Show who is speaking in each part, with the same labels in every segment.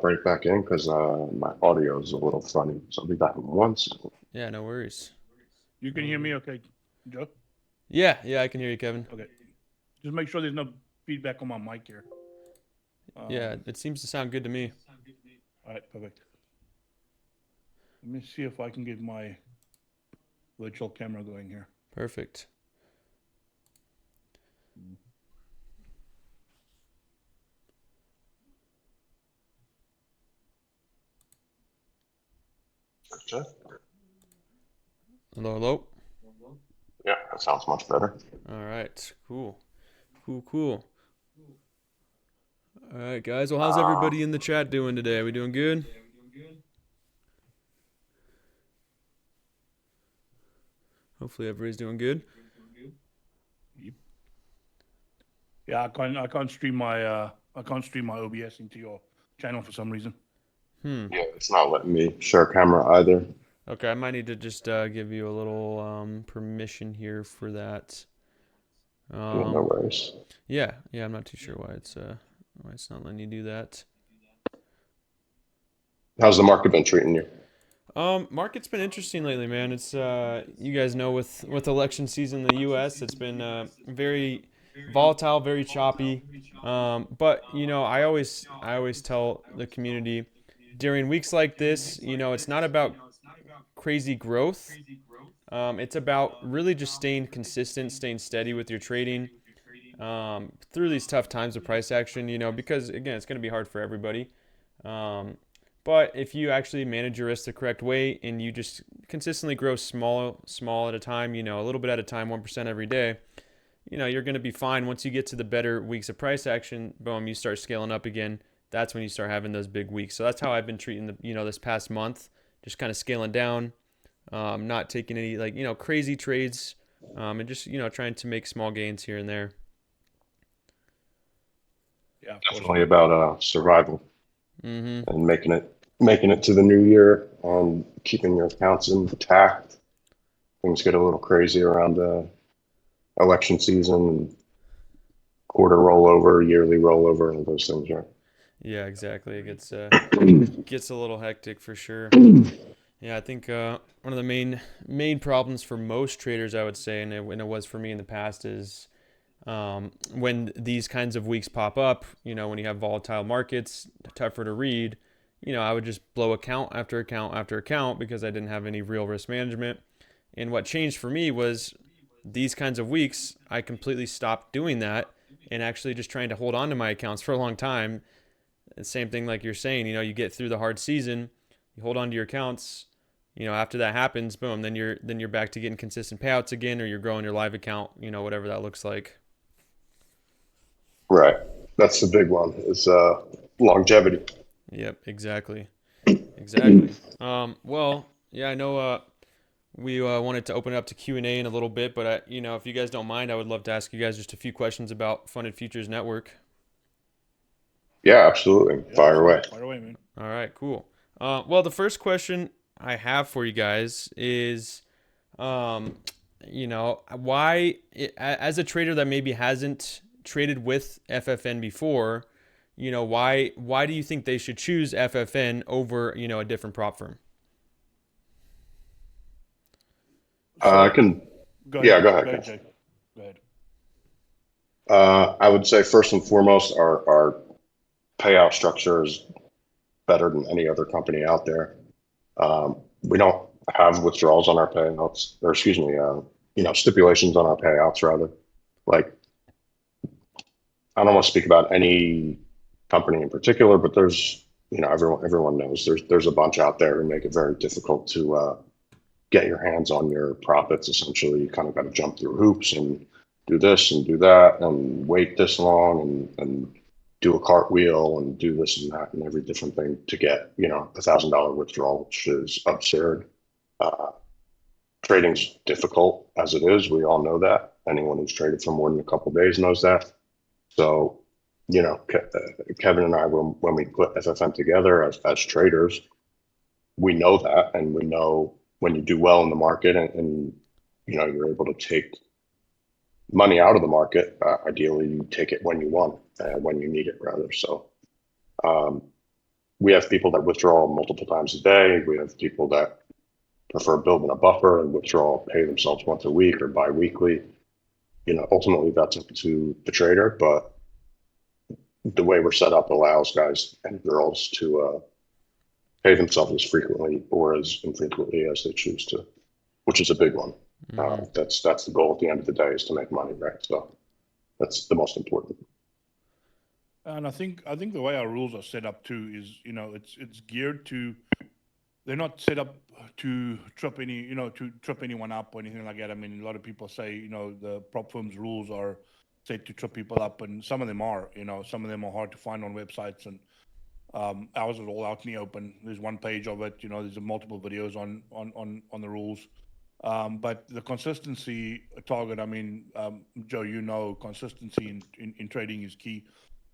Speaker 1: right back in because my audio is a little funny. So I'll be back in 1 second.
Speaker 2: Yeah, no worries.
Speaker 3: You can hear me, okay, Joe?
Speaker 2: Yeah, I can hear you, Kevin.
Speaker 3: Okay. Just make sure there's no feedback on my mic here.
Speaker 2: Yeah, it seems to sound good to me.
Speaker 3: All right, perfect. Let me see if I can get my virtual camera going here.
Speaker 2: Perfect.
Speaker 1: Okay.
Speaker 2: Hello, hello.
Speaker 1: Yeah, that sounds much better.
Speaker 2: All right, cool. All right, guys. Well, how's
Speaker 1: Um,
Speaker 2: everybody in the chat doing today? Are we doing good? Hopefully, everybody's doing good.
Speaker 3: Yeah, I can't stream my OBS into your channel for some reason.
Speaker 2: Hmm.
Speaker 1: yeah, it's not letting me share camera either.
Speaker 2: Okay, I might need to just give you a little permission here for that.
Speaker 1: Yeah, no
Speaker 2: Um,
Speaker 1: worries.
Speaker 2: yeah. I'm not too sure why it's not letting you do that.
Speaker 1: How's the market been treating you?
Speaker 2: Market's been interesting lately, man. It's you guys know with election season in the U.S., it's been very volatile, very choppy. But I always tell the community during weeks like this, it's not about crazy growth. It's about really just staying consistent, staying steady with your trading through these tough times of price action. Because again, it's going to be hard for everybody. Um, but if you actually manage your risk the correct way and you just consistently grow small at a time, a little bit at a time, 1% every day, you're going to be fine. Once you get to the better weeks of price action, boom, you start scaling up again. That's when you start having those big weeks. So that's how I've been treating this past month, just kind of scaling down, not taking any crazy trades, and just trying to make small gains here and there.
Speaker 3: Yeah, of course,
Speaker 1: Definitely
Speaker 3: man.
Speaker 1: about survival
Speaker 2: Mm-hmm.
Speaker 1: and making it to the new year and keeping your accounts intact. Things get a little crazy around election season, quarter rollover, yearly rollover, and those things, right?
Speaker 2: Yeah, exactly. It gets a little hectic for sure. Yeah, I think one of the main problems for most traders, I would say, and it was for me in the past, is when these kinds of weeks pop up. When you have volatile markets, tougher to read. I would just blow account after account after account because I didn't have any real risk management. And what changed for me was these kinds of weeks, I completely stopped doing that and actually just trying to hold on to my accounts for a long time. And same thing like you're saying, you get through the hard season, you hold on to your accounts. After that happens, boom, then you're back to getting consistent payouts again, or you're growing your live account, whatever that looks like.
Speaker 1: Right. That's the big one is longevity.
Speaker 2: Yep, exactly. Well, yeah, I know. We wanted to open it up to Q&A in a little bit, but if you guys don't mind, I would love to ask you guys just a few questions about Funded Futures Network.
Speaker 1: Yeah, absolutely.
Speaker 3: Yeah,
Speaker 1: Fire away.
Speaker 3: absolutely. Fire away, man.
Speaker 2: All right, cool. Well, the first question I have for you guys is, um, why, as a trader that maybe hasn't traded with FFN before, why do you think they should choose FFN over, a different prop firm?
Speaker 1: I
Speaker 3: So
Speaker 1: can,
Speaker 3: go
Speaker 1: yeah,
Speaker 3: ahead.
Speaker 1: go ahead,
Speaker 3: Go ahead,
Speaker 1: Cash.
Speaker 3: Jay. Go ahead.
Speaker 1: I would say first and foremost, our payout structure is better than any other company out there. We don't have withdrawals on our payouts, or excuse me, stipulations on our payouts rather. Like, I don't want to speak about any company in particular, but there's, everyone knows there's a bunch out there who make it very difficult to get your hands on your profits. Essentially, you kind of got to jump through hoops and do this and do that and wait this long and do a cartwheel and do this and that and every different thing to get, $1,000 withdrawal, which is absurd. Uh, Trading's difficult as it is. We all know that. Anyone who's traded for more than a couple of days knows that. So, Kevin and I, when we put FFM together as traders, we know that, and we know when you do well in the market and you're able to take money out of the market. Ideally, you take it when you want, when you need it, rather. So, um, we have people that withdraw multiple times a day. We have people that prefer building a buffer and withdraw, pay themselves once a week or bi-weekly. Ultimately that's up to the trader, but the way we're set up allows guys and girls to pay themselves as frequently or as infrequently as they choose to, which is a big one. That's the goal at the end of the day, is to make money, right? So that's the most important.
Speaker 3: And I think the way our rules are set up too is, it's geared to, they're not set up to trip anyone up or anything like that. I mean, a lot of people say, the prop firm's rules are set to trip people up, and some of them are, some of them are hard to find on websites, and ours is all out in the open. There's one page of it, there's multiple videos on the rules. But the consistency target, I mean, Joe, consistency in trading is key.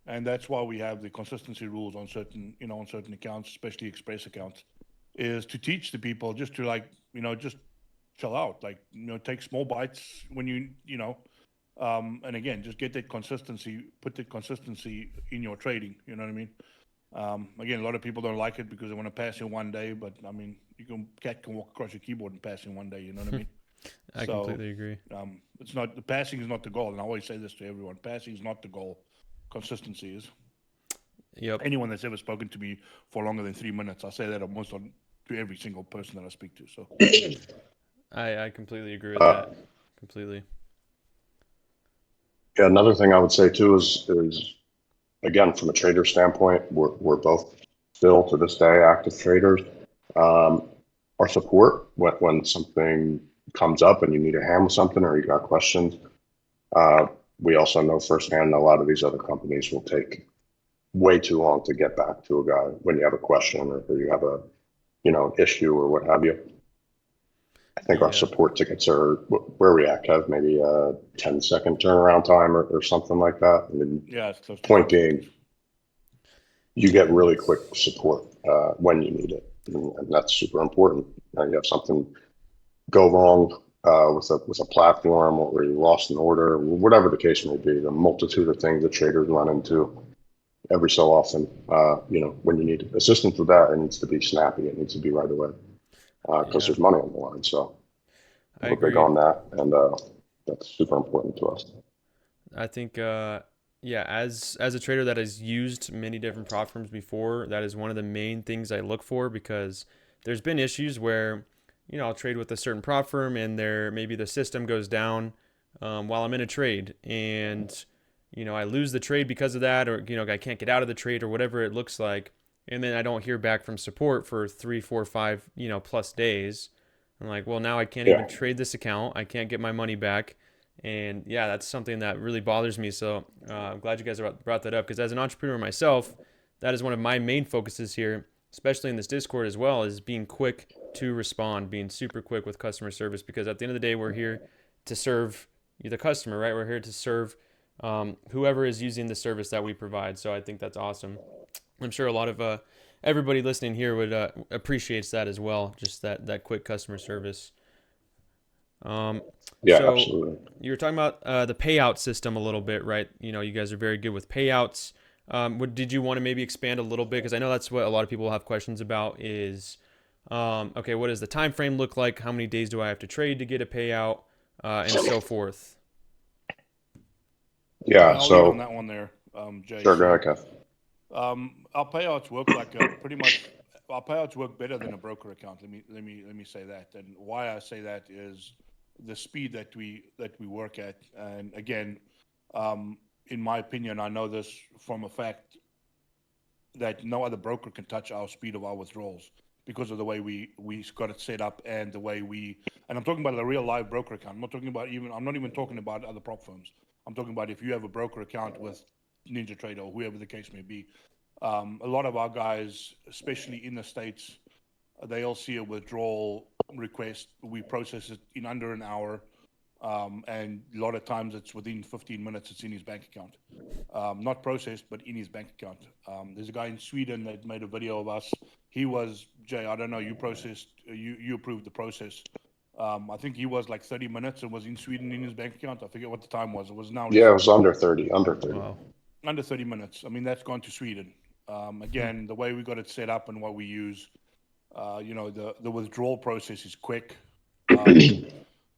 Speaker 3: And that's why we have the consistency rules on certain accounts, especially express accounts, is to teach the people just to just chill out, take small bites when and again, just get that consistency, put that consistency in your trading. You know what I mean? Again, a lot of people don't like it because they want to pass in one day, but I mean, cat can walk across your keyboard and pass in one day. You know what I mean?
Speaker 2: I completely agree.
Speaker 3: It's not, the passing is not the goal, and I always say this to everyone: passing is not the goal. Consistency is.
Speaker 2: Yep.
Speaker 3: Anyone that's ever spoken to me for longer than 3 minutes, I say that almost to every single person that I speak to. So
Speaker 2: I completely agree with that. Completely.
Speaker 1: Yeah, another thing I would say too is again, from a trader standpoint, we're both still to this day active traders. Our support when something comes up and you need a hand with something or you got questions, we also know firsthand a lot of these other companies will take way too long to get back to a guy when you have a question or you have a an issue or what have you. I think our support tickets are where we at, Kev, maybe a 10-second turnaround time or something like that. I mean,
Speaker 3: yeah, it's close to
Speaker 1: point being, you get really quick support when you need it, and that's super important. You have something go wrong with a platform, or you lost an order, whatever the case may be. The multitude of things that traders run into every so often. When you need assistance with that, it needs to be snappy. It needs to be right away because there's money on the line. So we're big on that, and that's super important to us.
Speaker 2: I think, as a trader that has used many different prop firms before, that is one of the main things I look for, because there's been issues where, I'll trade with a certain prop firm and maybe the system goes down while I'm in a trade, and I lose the trade because of that, or I can't get out of the trade or whatever it looks like, and then I don't hear back from support for 3, 4, 5 plus days. I'm like, well, now I can't even trade this account. I can't get my money back. And yeah, that's something that really bothers me. So I'm glad you guys brought that up, because as an entrepreneur myself, that is one of my main focuses here, especially in this Discord as well, is being quick to respond, being super quick with customer service, because at the end of the day, we're here to serve the customer, right? We're here to serve whoever is using the service that we provide. So I think that's awesome. I'm sure a lot of everybody listening here would appreciates that as well, just that quick customer service.
Speaker 1: Yeah,
Speaker 2: so
Speaker 1: absolutely.
Speaker 2: You were talking about the payout system a little bit, right? You guys are very good with payouts. Did you want to maybe expand a little bit? Because I know that's what a lot of people have questions about is, okay, what does the time frame look like? How many days do I have to trade to get a payout, and so forth?
Speaker 1: Yeah,
Speaker 3: I'll
Speaker 1: so
Speaker 3: lead on that one there, Jay.
Speaker 1: sure, go ahead, Kev.
Speaker 3: Our payouts work pretty much. Our payouts work better than a broker account. Let me say that. And why I say that is the speed that we work at. And again, in my opinion, I know this from a fact that no other broker can touch our speed of our withdrawals because of the way we got it set up and the way and I'm talking about a real live broker account. I'm not even talking about other prop firms. I'm talking about if you have a broker account with NinjaTrader or whoever the case may be. A lot of our guys, especially in the States, they'll see a withdrawal request. We process it in under an hour. And a lot of times it's within 15 minutes, it's in his bank account. Not processed, but in his bank account. There's a guy in Sweden that made a video of us. He was, Jay, I don't know, you approved the process. I think he was like 30 minutes and was in Sweden in his bank account. I forget what the time was. It was now.
Speaker 1: Yeah, it was under 30.
Speaker 2: Wow.
Speaker 3: Under 30 minutes. I mean, that's gone to Sweden. Again, the way we got it set up and what we use, the withdrawal process is quick.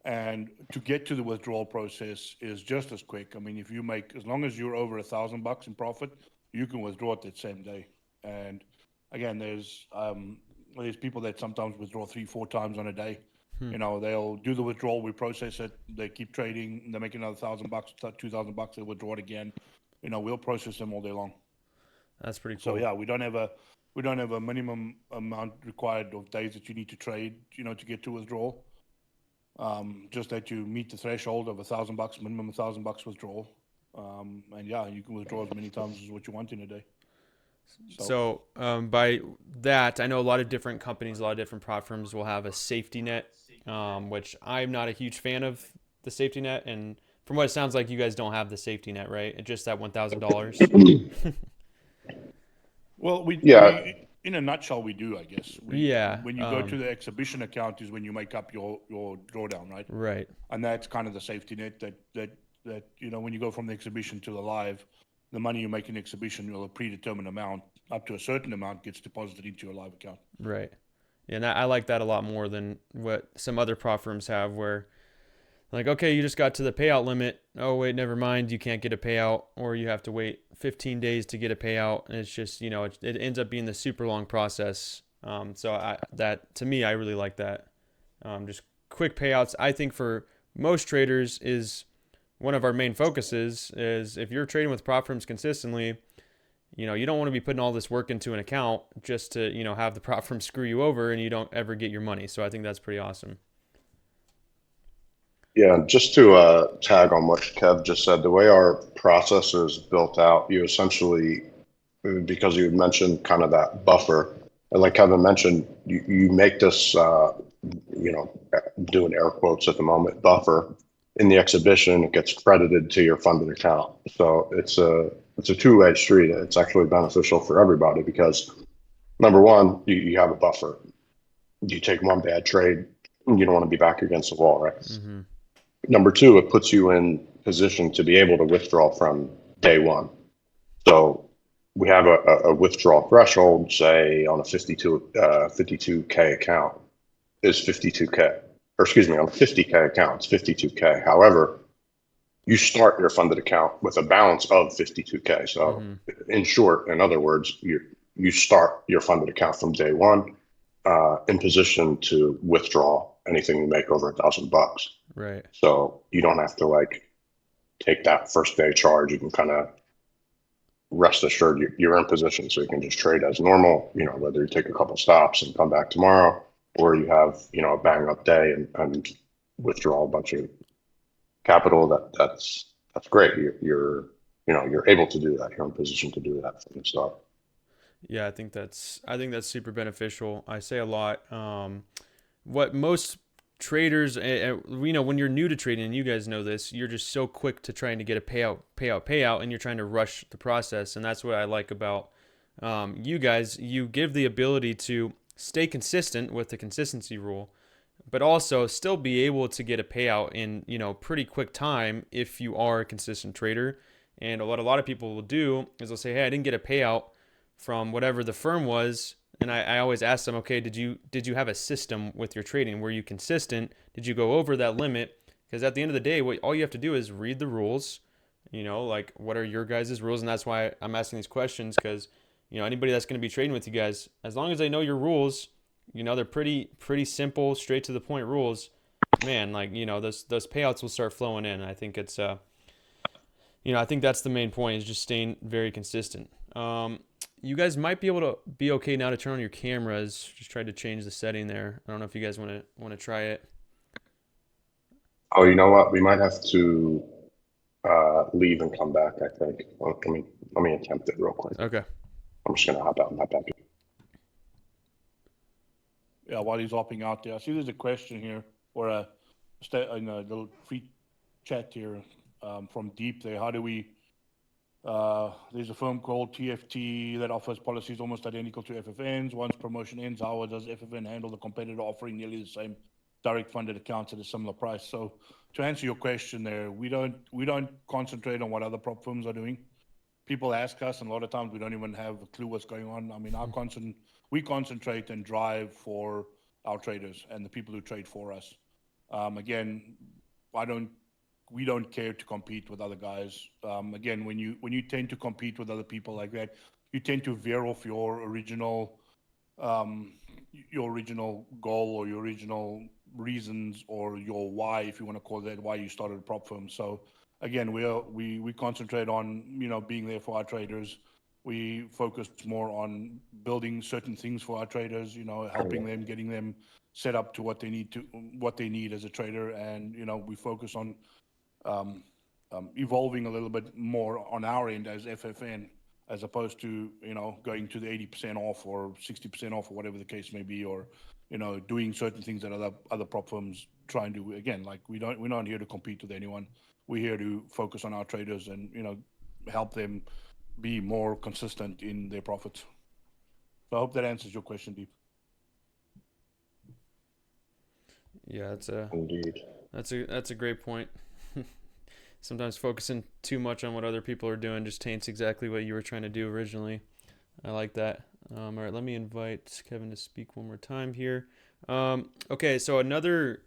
Speaker 3: And to get to the withdrawal process is just as quick. I mean, if you make, as long as you're over $1,000 in profit, you can withdraw it that same day. And again, there's people that sometimes withdraw 3-4 times on a day. They'll do the withdrawal, we process it, they keep trading, they make another $1,000, $2,000, they withdraw it again. We'll process them all day long.
Speaker 2: That's pretty
Speaker 3: So
Speaker 2: cool.
Speaker 3: yeah, we don't have a minimum amount required of days that you need to trade, to get to withdrawal. Just that you meet the threshold of $1,000, minimum $1,000 withdrawal. And yeah, you can withdraw as many times as what you want in a day.
Speaker 2: So by that, I know a lot of different companies, a lot of different prop firms will have a safety net, which I'm not a huge fan of the safety net. And from what it sounds like, you guys don't have the safety net, right? It's just that $1,000.
Speaker 3: Well,
Speaker 1: Yeah.
Speaker 3: we in a nutshell, we do, I guess.
Speaker 2: Yeah,
Speaker 3: When you go to the exhibition account is when you make up your drawdown, right?
Speaker 2: Right.
Speaker 3: And that's kind of the safety net that when you go from the exhibition to the live, the money you make in the exhibition, a predetermined amount, up to a certain amount, gets deposited into your live account.
Speaker 2: Right. Yeah, and I like that a lot more than what some other prop firms have where, like, okay, you just got to the payout limit. Oh, wait, never mind. You can't get a payout, or you have to wait 15 days to get a payout. And it's just, it ends up being the super long process. So to me, I really like that. Just quick payouts. I think for most traders is one of our main focuses is if you're trading with prop firms consistently, you don't want to be putting all this work into an account just to, have the prop firm screw you over and you don't ever get your money. So I think that's pretty awesome.
Speaker 1: Yeah, just to tag on what Kev just said, the way our process is built out, you essentially, because you had mentioned kind of that buffer, and like Kevin mentioned, you make this, doing air quotes at the moment, buffer in the exhibition, it gets credited to your funded account. So it's a two-way street. It's actually beneficial for everybody because number one, you have a buffer. You take one bad trade, you don't want to be back against the wall, right?
Speaker 2: Mm-hmm.
Speaker 1: Number two, it puts you in position to be able to withdraw from day one. So we have a withdrawal threshold, say on a 52K account is 52K, or excuse me, on a 50K account, it's 52K. However, you start your funded account with a balance of 52K. So in short, in other words, you start your funded account from day one in position to withdraw anything you make over $1,000.
Speaker 2: Right.
Speaker 1: So you don't have to take that first day charge. You can kind of rest assured you're in position, so you can just trade as normal. Whether you take a couple stops and come back tomorrow, or you have a bang up day and withdraw a bunch of capital. That's great. You're able to do that. You're in position to do that from the start.
Speaker 2: Yeah, I think that's super beneficial. I say a lot. What most traders, when you're new to trading, and you guys know this, you're just so quick to trying to get a payout, and you're trying to rush the process. And that's what I like about you guys. You give the ability to stay consistent with the consistency rule, but also still be able to get a payout in pretty quick time if you are a consistent trader. And what a lot of people will do is they'll say, hey, I didn't get a payout from whatever the firm was. And I always ask them, okay, did you have a system with your trading? Were you consistent? Did you go over that limit? Because at the end of the day, all you have to do is read the rules, like what are your guys' rules? And that's why I'm asking these questions because, anybody that's going to be trading with you guys, as long as they know your rules, they're pretty simple, straight to the point rules, man, those payouts will start flowing in. I think it's, I think that's the main point is just staying very consistent. You guys might be able to be okay now to turn on your cameras. Just tried to change the setting there. I don't know if you guys want to try it.
Speaker 1: Oh, you know what? We might have to leave and come back, I think. Well, let me attempt it real quick.
Speaker 2: Okay.
Speaker 1: I'm just gonna hop out and hop back in.
Speaker 3: Yeah, while he's hopping out there, I see there's a question here or a little free chat here from Deep there. How do we? There's a firm called TFT that offers policies almost identical to FFN's. Once promotion ends, how does FFN handle the competitor offering nearly the same direct funded accounts at a similar price? So to answer your question there, we don't concentrate on what other prop firms are doing. people ask us, and a lot of times we don't even have a clue what's going on. I mean, we concentrate and drive for our traders and the people who trade for us. Again, I don't we don't care to compete with other guys. Again, when you tend to compete with other people like that, you tend to veer off um, your original goal or your original reasons or your why, if you want to call that, why you started a prop firm. So again, we concentrate on being there for our traders. We focus more on building certain things for our traders. Helping them, getting them set up to what they need as a trader, and we focus on um, evolving a little bit more on our end as FFN, as opposed to going to the 80% off or 60% off or whatever the case may be, or doing certain things that other prop firms try and do. Again, like we're not here to compete with anyone. We're here to focus on our traders and help them be more consistent in their profits. So I hope that answers your question, Deep.
Speaker 2: Yeah,
Speaker 1: Indeed.
Speaker 2: that's a great point. Sometimes focusing too much on what other people are doing just taints exactly what you were trying to do originally. I like that. All right, let me invite Kevin to speak one more time here. Okay, so another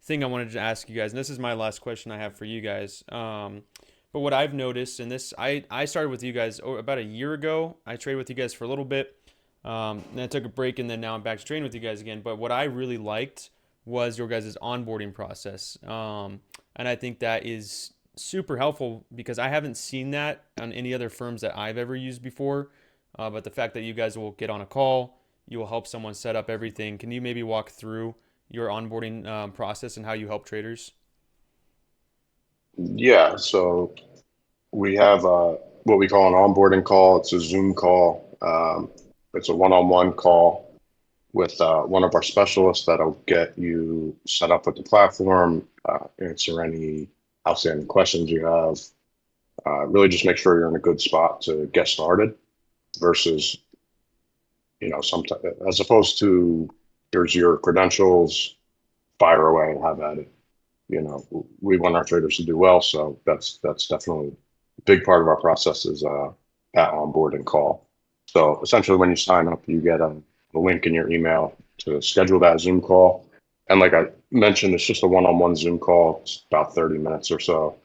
Speaker 2: thing I wanted to ask you guys, and this is my last question I have for you guys. But what I've noticed, and this I started with you guys about a year ago. I traded with you guys for a little bit, then I took a break, and then now I'm back to training with you guys again. But what I really liked was your guys' onboarding process. And I think that is super helpful because I haven't seen that on any other firms that I've ever used before. But the fact that you guys will get on a call, you will help someone set up everything. Can you maybe walk through your onboarding process and how you help traders?
Speaker 1: Yeah, so we have what we call an onboarding call. It's a Zoom call. It's a one-on-one call with one of our specialists that'll get you set up with the platform, answer any outstanding questions you have, really just make sure you're in a good spot to get started versus, sometimes as opposed to here's your credentials, fire away and have at it. We want our traders to do well, so that's definitely a big part of our process is that onboarding call. So essentially, when you sign up, you get a link in your email to schedule that Zoom call. And like I mentioned, it's just a one-on-one Zoom call. It's about 30 minutes or so,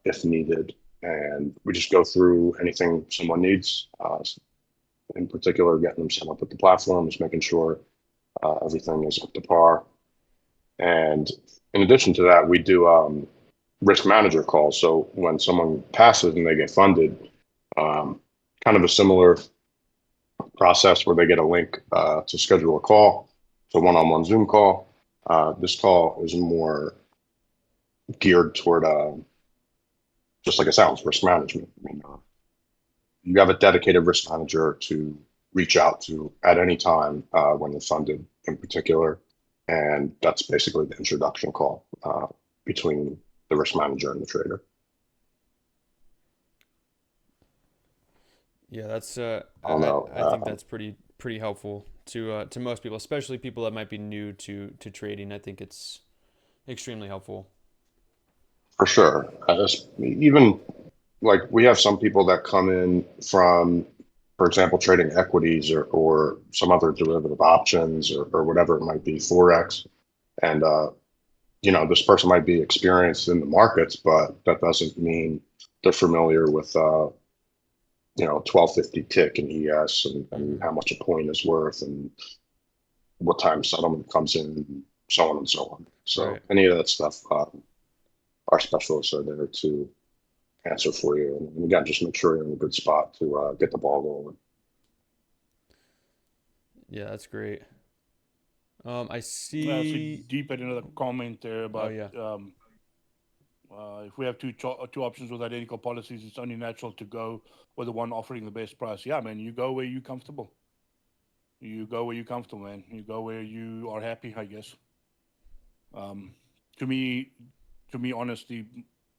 Speaker 1: if needed. And we just go through anything someone needs, in particular, getting them set up with the platform, just making sure everything is up to par. And in addition to that, we do risk manager calls. So when someone passes and they get funded, kind of a similar process where they get a link to schedule a call. So one-on-one Zoom call. This call is more geared toward, just like it sounds, risk management. I mean, you have a dedicated risk manager to reach out to at any time when you're funded in particular. And that's basically the introduction call between the risk manager and the trader.
Speaker 2: Yeah, that's
Speaker 1: I don't know.
Speaker 2: I think that's pretty helpful to most people, especially people that might be new to trading. I think it's extremely helpful.
Speaker 1: For sure. Even like we have some people that come in from, for example, trading equities or some other derivative options or whatever it might be, Forex. And, this person might be experienced in the markets, but that doesn't mean they're familiar with, 1250 tick and ES and
Speaker 2: Hmm.
Speaker 1: how much a point is worth and what time settlement comes in, and so on and so on. So
Speaker 2: Right.
Speaker 1: any of that stuff, our specialists are there to answer for you. And again, just make sure you're in a good spot to get the ball rolling.
Speaker 2: Yeah, that's great. I
Speaker 3: So
Speaker 2: see.
Speaker 3: Deep had another comment there
Speaker 2: Oh
Speaker 3: about
Speaker 2: yeah.
Speaker 3: if we have two options with identical policies, it's only natural to go with the one offering the best price. Yeah, man, you go where you're comfortable. You go where you're comfortable, man. You go where you are happy, I guess. Um, to me, honestly,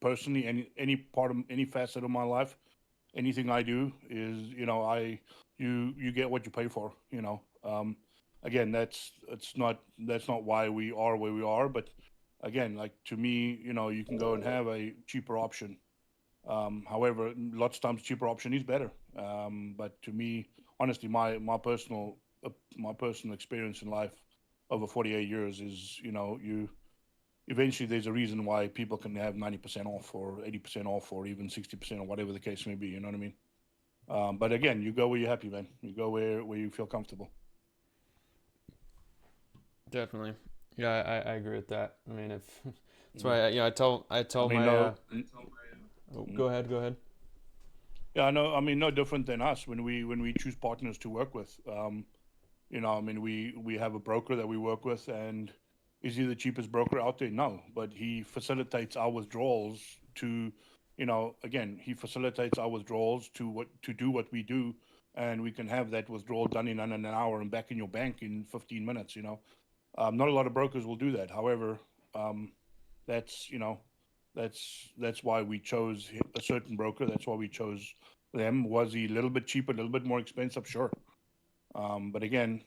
Speaker 3: personally, any part of any facet of my life, anything I do is, you get what you pay for. Again, that's not why we are where we are, but again, like to me, you can go and have a cheaper option, However, lots of times cheaper option is better. But to me, honestly, my personal experience in life over 48 years is, you eventually there's a reason why people can have 90% off or 80% off or even 60% or whatever the case may be. You know what I mean? But again, you go where you're happy, man. You go where you feel comfortable.
Speaker 2: Definitely. Yeah, I agree with that. I mean, if that's
Speaker 3: Mm.
Speaker 2: why I
Speaker 3: I
Speaker 2: tell
Speaker 3: mean,
Speaker 2: my
Speaker 3: no.
Speaker 2: oh,
Speaker 3: Mm.
Speaker 2: go ahead, go ahead.
Speaker 3: Yeah, no. I mean, no different than us when we choose partners to work with. I mean, we have a broker that we work with, and is he the cheapest broker out there? No, but he facilitates our withdrawals to, again, he facilitates our withdrawals to do what we do, and we can have that withdrawal done in under an hour and back in your bank in 15 minutes. Not a lot of brokers will do that. However, um, that's that's why we chose a certain broker. That's why we chose them. Was he a little bit cheaper, a little bit more expensive? Sure. But again,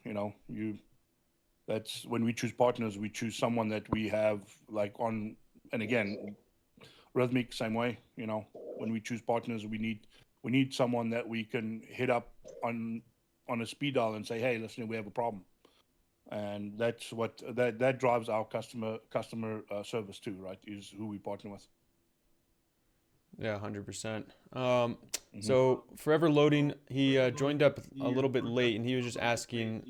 Speaker 3: that's when we choose partners, we choose someone that we have like on, and again, Rhythmic, same way, when we choose partners, we need someone that we can hit up on a speed dial and say, hey, listen, we have a problem. And that's what that drives our customer service too, right? Is who we partner with.
Speaker 2: Yeah, 100%.
Speaker 3: Hmm.
Speaker 2: So Forever Loading, he joined up a little bit late, and he was just asking,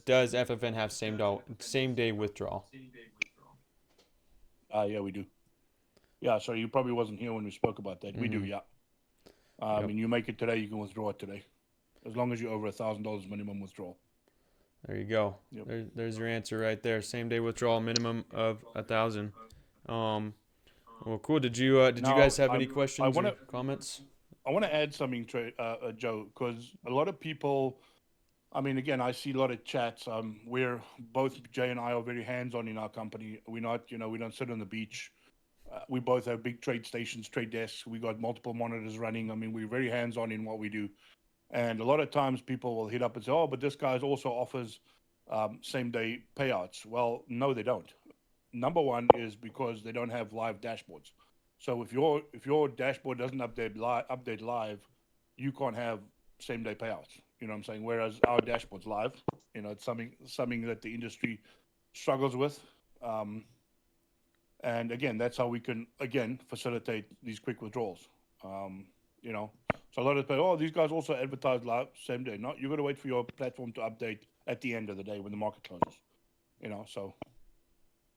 Speaker 2: does FFN have same day withdrawal?
Speaker 3: Yeah, we do. Yeah, so you probably wasn't here when we spoke about that. We do,
Speaker 2: Mm-hmm.
Speaker 3: yeah. I
Speaker 2: Yep.
Speaker 3: mean, you make it today, you can withdraw it today, as long as you're over $1,000 minimum withdrawal.
Speaker 2: There you go.
Speaker 3: Yep.
Speaker 2: There's your answer right there. Same day withdrawal, minimum of 1,000. Um, well, cool. Did you
Speaker 3: Now,
Speaker 2: guys have any
Speaker 3: I
Speaker 2: questions
Speaker 3: want
Speaker 2: or
Speaker 3: to
Speaker 2: comments?
Speaker 3: I want to add something, Joe, because a lot of people. I mean, again, I see a lot of chats. We're both Jay and I are very hands-on in our company. We're not, we don't sit on the beach. We both have big trade stations, trade desks. We got multiple monitors running. I mean, we're very hands-on in what we do. And a lot of times people will hit up and say, "Oh, but this guy also offers same-day payouts." Well, no, they don't. Number one is because they don't have live dashboards. So if your dashboard doesn't update live, you can't have same-day payouts. You know what I'm saying? Whereas our dashboard's live. It's something that the industry struggles with. Um, and again, that's how we can again facilitate these quick withdrawals. Um, you know, so a lot of people, oh, these guys also advertise live same day. No, you got to wait for your platform to update at the end of the day when the market closes. So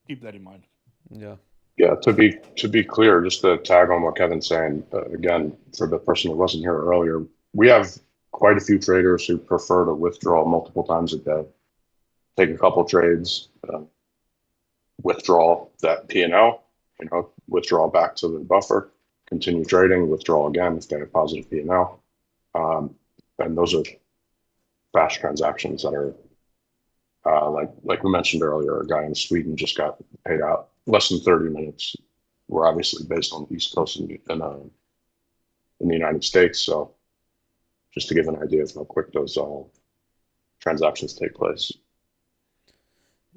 Speaker 3: keep that in mind.
Speaker 2: Yeah.
Speaker 1: Yeah, to be clear, just to tag on what Kevin's saying, again, for the person who wasn't here earlier, we have quite a few traders who prefer to withdraw multiple times a day, take a couple trades, withdraw that P&L, withdraw back to the buffer, continue trading, withdraw again if they have positive P&L. And those are fast transactions that are like we mentioned earlier, a guy in Sweden just got paid out less than 30 minutes. We're obviously based on the East Coast in the United States. So just to give an idea of how quick those transactions take place.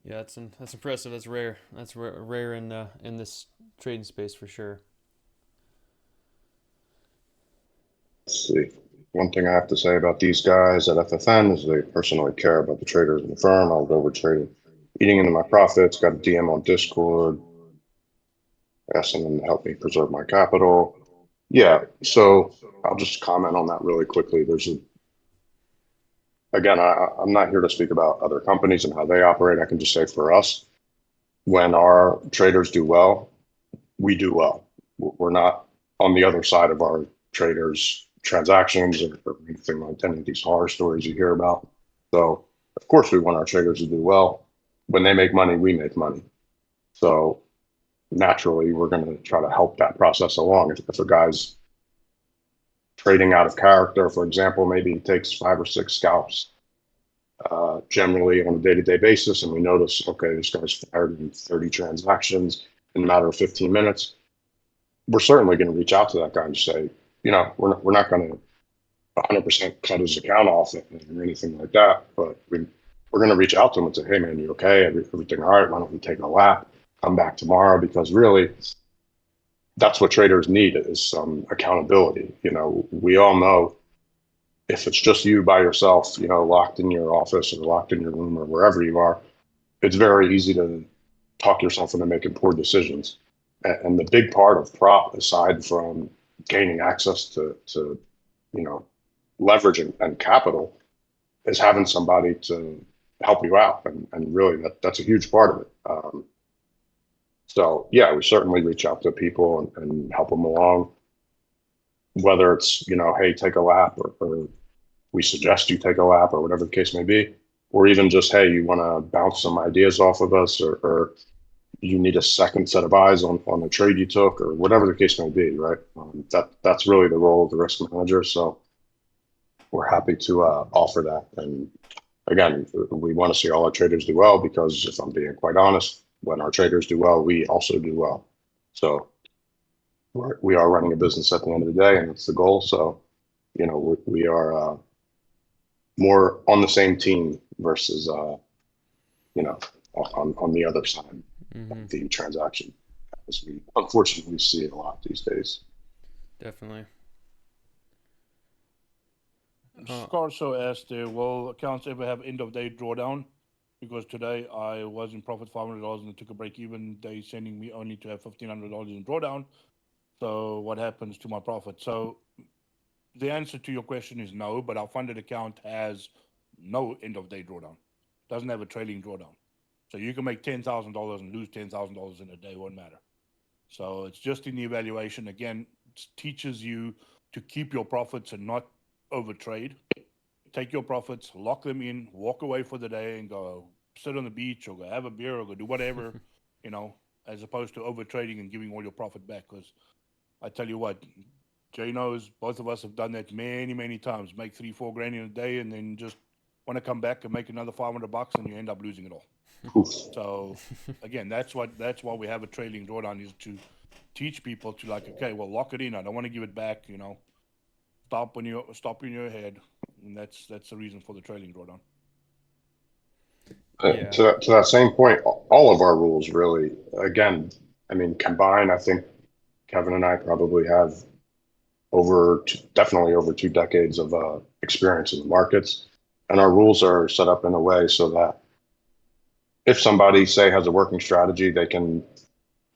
Speaker 2: Yeah, that's impressive. That's rare. That's rare in this trading space for sure.
Speaker 1: Let's see. One thing I have to say about these guys at FFN is they personally care about the traders in the firm. I'll go over trading, eating into my profits, got a DM on Discord, asking them to help me preserve my capital. Yeah, so I'll just comment on that really quickly. Again, I'm not here to speak about other companies and how they operate. I can just say for us, when our traders do well, we do well. We're not on the other side of our traders' transactions or anything like any of these horror stories you hear about. So, of course, we want our traders to do well. When they make money, we make money. So, naturally, we're going to try to help that process along. If a guy's trading out of character, for example, maybe he takes 5 or 6 scalps generally on a day-to-day basis, and we notice, okay, this guy's fired in 30 transactions in a matter of 15 minutes. We're certainly going to reach out to that guy and say, we're not going to 100% cut his account off or anything like that, but we're going to reach out to him and say, hey, man, you okay? Everything all right? Why don't we take a lap? Come back tomorrow? Because really, that's what traders need is some accountability. We all know if it's just you by yourself, locked in your office or locked in your room or wherever you are, it's very easy to talk yourself into making poor decisions. And the big part of prop, aside from gaining access to leverage and capital, is having somebody to help you out. And really, that's a huge part of it. So yeah, we certainly reach out to people and help them along, whether it's, hey, take a lap, or we suggest you take a lap, or whatever the case may be, or even just, hey, you want to bounce some ideas off of us, or you need a second set of eyes on the trade you took, or whatever the case may be, right? That's really the role of the risk manager. So we're happy to offer that. And again, we want to see all our traders do well, because if I'm being quite honest, when our traders do well, we also do well. So we are running a business at the end of the day, and it's the goal. So, we are more on the same team versus, on the other side of the transaction, as we unfortunately see it a lot these days.
Speaker 2: Definitely.
Speaker 3: Scarso asked, will accounts ever have end of day drawdown? Because today I was in profit $500 and I took a break even. They sending me only to have $1,500 in drawdown. So what happens to my profit? So the answer to your question is no, but our funded account has no end of day drawdown. Doesn't have a trailing drawdown. So you can make $10,000 and lose $10,000 in a day, won't matter. So it's just in the evaluation. Again, it teaches you to keep your profits and not overtrade. Take your profits, lock them in, walk away for the day and go sit on the beach or go have a beer or go do whatever, as opposed to overtrading and giving all your profit back. Because I tell you what, Jay knows, both of us have done that many, many times. Make $3-4 grand in a day and then just want to come back and make another $500 and you end up losing it all.
Speaker 1: Oof.
Speaker 3: So again, that's why we have a trailing drawdown, is to teach people to okay, well, lock it in. I don't want to give it back, Stop in your head. And that's the reason for the trailing drawdown.
Speaker 2: Yeah.
Speaker 1: To that same point, all of our rules really, again, combined, I think Kevin and I probably have definitely over 2 decades of experience in the markets. And our rules are set up in a way so that if somebody, say, has a working strategy, they can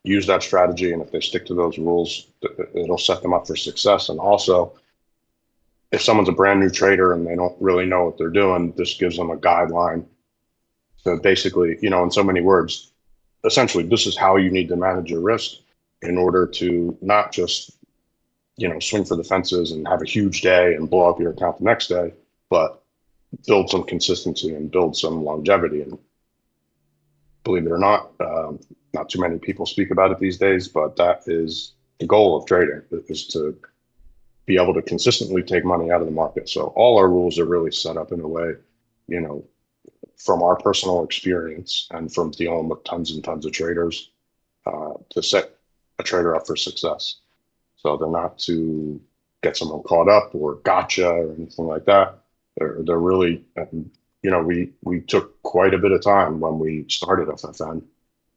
Speaker 1: use that strategy. And if they stick to those rules, it'll set them up for success. And also, if someone's a brand new trader and they don't really know what they're doing, this gives them a guideline. So basically, in so many words, essentially, this is how you need to manage your risk in order to not just, swing for the fences and have a huge day and blow up your account the next day, but build some consistency and build some longevity. And believe it or not too many people speak about it these days, but that is the goal of trading, is to be able to consistently take money out of the market. So all our rules are really set up in a way, from our personal experience and from dealing with tons and tons of traders, to set a trader up for success. So they're not to get someone caught up or gotcha or anything like that. They're really, we took quite a bit of time when we started FFN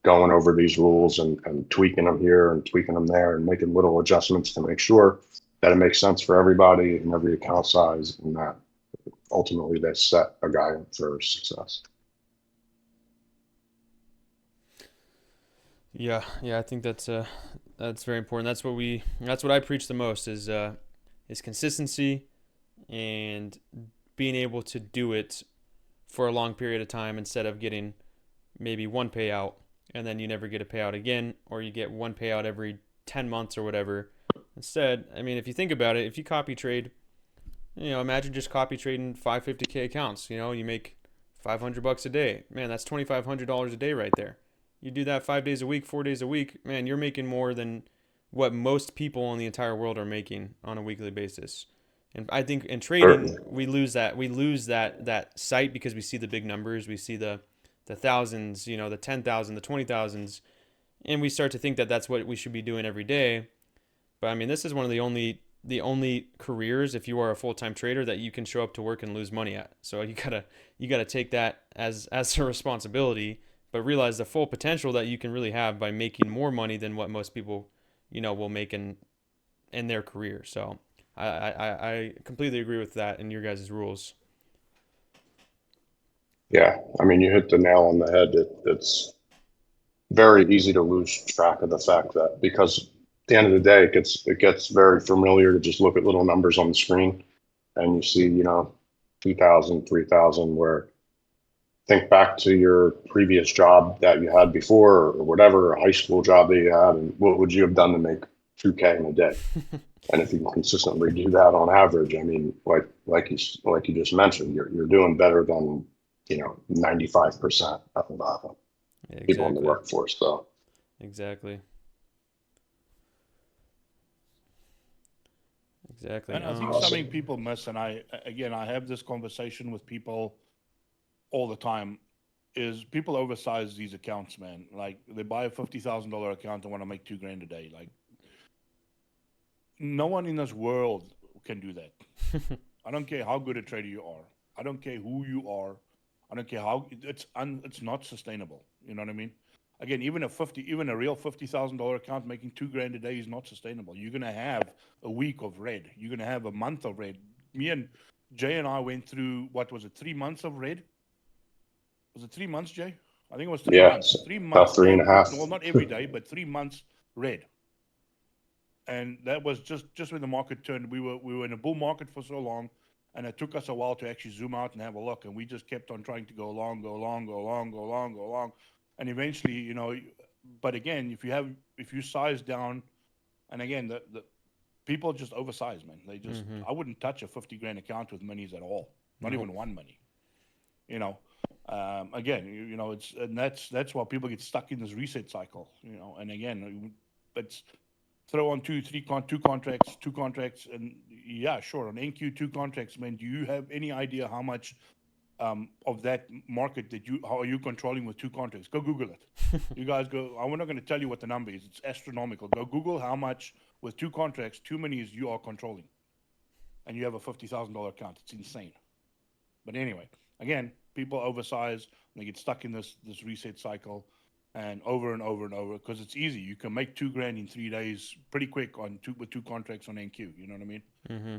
Speaker 1: going over these rules and tweaking them here and tweaking them there and making little adjustments to make sure that it makes sense for everybody and every account size, and that ultimately they set a guy up for success.
Speaker 2: Yeah, I think that's very important. That's what I preach the most is consistency and being able to do it for a long period of time instead of getting maybe one payout and then you never get a payout again, or you get one payout every 10 months or whatever. Instead, if you think about it, if you copy trade, imagine just copy trading 550K accounts. You make $500 a day. Man, that's $2,500 a day right there. You do that 5 days a week, 4 days a week, man, you're making more than what most people in the entire world are making on a weekly basis. And I think in trading, we lose that sight because we see the big numbers, we see the thousands, the 10,000, the 20,000s, and we start to think that that's what we should be doing every day. But this is one of the only careers, if you are a full-time trader, that you can show up to work and lose money at. So you gotta take that as a responsibility, but realize the full potential that you can really have by making more money than what most people will make in their career. So I completely agree with that in your guys' rules.
Speaker 1: Yeah, I mean, you hit the nail on the head. It's very easy to lose track of the fact that because at the end of the day, it gets very familiar to just look at little numbers on the screen and you see, 2,000, 3,000. Where think back to your previous job that you had before or whatever, a high school job that you had, and what would you have done to make 2K in a day? And if you can consistently do that on average, I mean, like you just mentioned, you're doing better than 95% of
Speaker 2: Yeah,
Speaker 1: people in the
Speaker 2: exactly.
Speaker 1: workforce. So
Speaker 2: Exactly. Exactly.
Speaker 3: And I think something people miss, and I have this conversation with people all the time, is people oversize these accounts, man. Like they buy a $50,000 account and want to make 2 grand a day. Like no one in this world can do that. I don't care how good a trader you are. I don't care who you are. I don't care how it's not sustainable. You know what I mean? Again, even a real $50,000 account making 2 grand a day is not sustainable. You're gonna have a week of red. You're gonna have a month of red. Me and Jay and I went through, what was it, 3 months of red? Was it 3 months, Jay? I think it was three
Speaker 1: yeah,
Speaker 3: months. Three
Speaker 1: about
Speaker 3: months
Speaker 1: three and a half.
Speaker 3: well, not every day, but 3 months red. And that was just when the market turned. We were in a bull market for so long, and it took us a while to actually zoom out and have a look. And we just kept on trying to go along, go along, go along, go along, go along, and eventually, But again, if you size down, and again, the people just oversize, man.
Speaker 2: Mm-hmm.
Speaker 3: I wouldn't touch a 50 grand account with minis at all, not
Speaker 2: Nope.
Speaker 3: even one money. You know, again, it's and that's why people get stuck in this reset cycle. And again, it's throw on two contracts, and yeah, sure, on NQ two contracts, man. Do you have any idea how much of that market how are you controlling with two contracts? Go Google it. You guys go. I'm not going to tell you what the number is. It's astronomical. Go Google how much with two contracts, too many is you are controlling, and you have a $50,000 account. It's insane. But anyway, again, people oversize and they get stuck in this reset cycle, and over and over and over because it's easy. You can make 2 grand in 3 days pretty quick with two contracts on NQ. You know what I mean?
Speaker 2: Mm-hmm.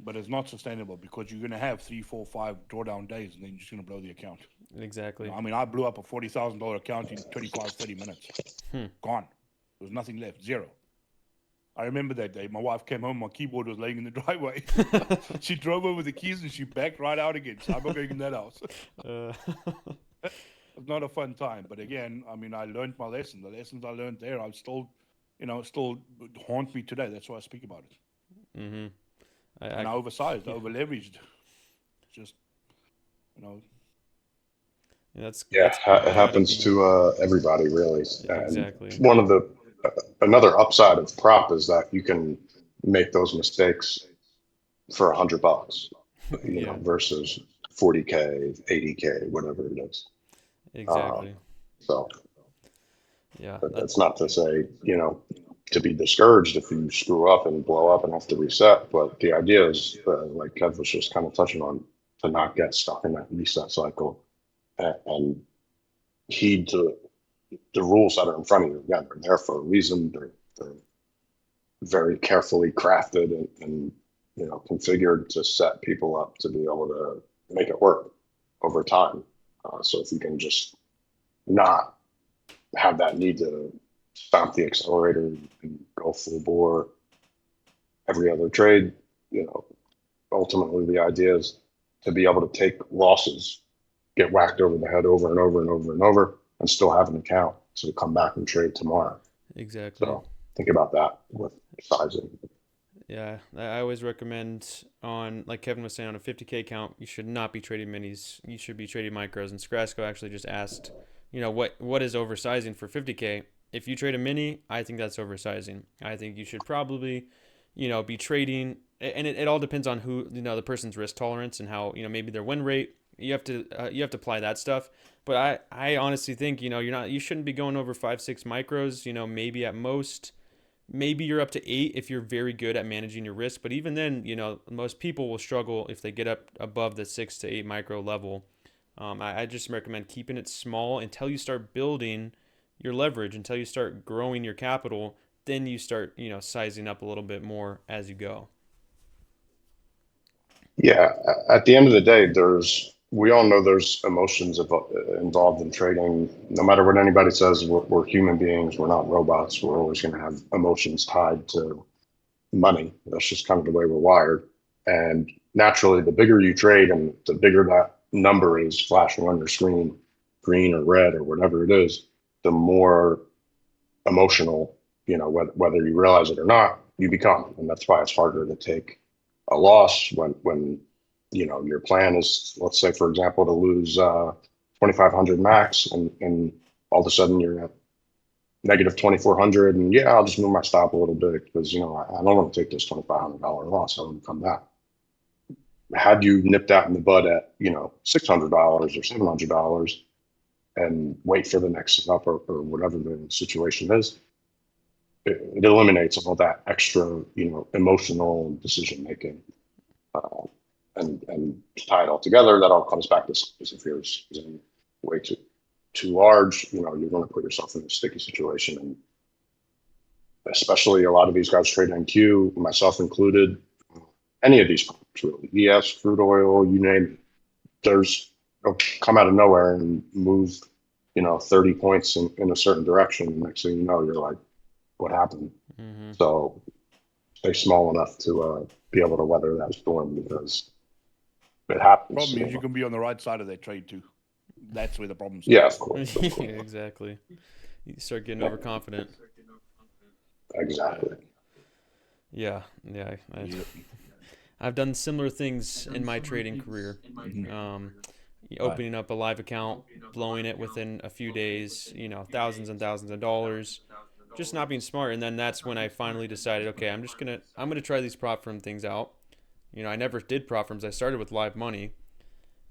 Speaker 3: But it's not sustainable because you're going to have 3, 4, 5 drawdown days, and then you're just going to blow the account.
Speaker 2: Exactly.
Speaker 3: I mean, I blew up a $40,000 account in 25, 30 minutes.
Speaker 2: Hmm.
Speaker 3: Gone. There was nothing left. Zero. I remember that day. My wife came home. My keyboard was laying in the driveway. She drove over the keys and she backed right out again. So I'm not going in that house.
Speaker 2: uh,
Speaker 3: It's not a fun time. But again, I mean, I learned my lesson. The lessons I learned there, I'm still haunt me today. That's why I speak about it.
Speaker 2: mm-hmm.
Speaker 3: And I oversized, over leveraged. Just, you know,
Speaker 1: Yeah,
Speaker 2: That's
Speaker 1: it
Speaker 2: gotta
Speaker 1: happens
Speaker 2: be
Speaker 1: to everybody really. And
Speaker 2: exactly.
Speaker 1: one of the another upside of prop is that you can make those mistakes for $100,
Speaker 2: Yeah,
Speaker 1: versus 40K, 80K, whatever it is. Um,
Speaker 2: exactly.
Speaker 1: so
Speaker 2: Yeah,
Speaker 1: that's not to say, to be discouraged if you screw up and blow up and have to reset. But the idea is, like Kev was just kind of touching on, to not get stuck in that reset cycle and heed the rules that are in front of you. Again, they're there for a reason. They're very carefully crafted and configured to set people up to be able to make it work over time. So if you can just not have that need to stomp the accelerator and go full bore every other trade, ultimately the idea is to be able to take losses, get whacked over the head over and over and over and over, and still have an account to come back and trade tomorrow.
Speaker 2: exactly.
Speaker 1: So think about that with sizing.
Speaker 2: Yeah, I always recommend on, like Kevin was saying, on a 50K account, you should not be trading minis. You should be trading micros. And Scrasco actually just asked, what is oversizing for 50K? If you trade a mini, I think that's oversizing. I think you should probably, be trading, and it all depends on who, the person's risk tolerance and how, maybe their win rate. You have to apply that stuff. But I honestly think, you shouldn't be going over 5, 6 micros. Maybe at most. Maybe you're up to 8 if you're very good at managing your risk. But even then, most people will struggle if they get up above the 6 to 8 micro level. I just recommend keeping it small until you start building your leverage, until you start growing your capital. then you start, sizing up a little bit more as you go.
Speaker 1: Yeah, at the end of the day, we all know there's emotions involved in trading. No matter what anybody says, we're human beings. We're not robots. We're always going to have emotions tied to money. That's just kind of the way we're wired. And naturally, the bigger you trade and the bigger that number is flashing on your screen, green or red or whatever it is, the more emotional, whether you realize it or not, you become. And that's why it's harder to take a loss when your plan is, let's say, for example, to lose 2,500 max, and all of a sudden you're at negative 2,400, and yeah, I'll just move my stop a little bit because I don't want to take this $2,500 loss. I want to come back. Had you nipped that in the bud at $600 or $700 and wait for the next up, or whatever the situation is, it eliminates all that extra emotional decision making, and tie it all together. That all comes back to if you're way too large, you're going to put yourself in a sticky situation. And especially a lot of these guys trade NQ, myself included, any of these really, ES, crude oil, you name it, they'll come out of nowhere and move 30 points in a certain direction. Next thing you know, you're like, what happened?
Speaker 2: Mm-hmm.
Speaker 1: So stay small enough to be able to weather that storm, because it happens.
Speaker 3: Problem is you can be on the right side of that trade too. That's where the problem starts.
Speaker 1: Yeah, of course.
Speaker 2: Yeah, exactly. You start getting overconfident.
Speaker 1: Exactly.
Speaker 2: Yeah. I've done similar things in my trading career. Opening up a live account, blowing it within a few days, thousands and thousands of dollars, just not being smart. And then that's when I finally decided, okay, I'm gonna try these prop firm things out. I never did prop firms. I started with live money,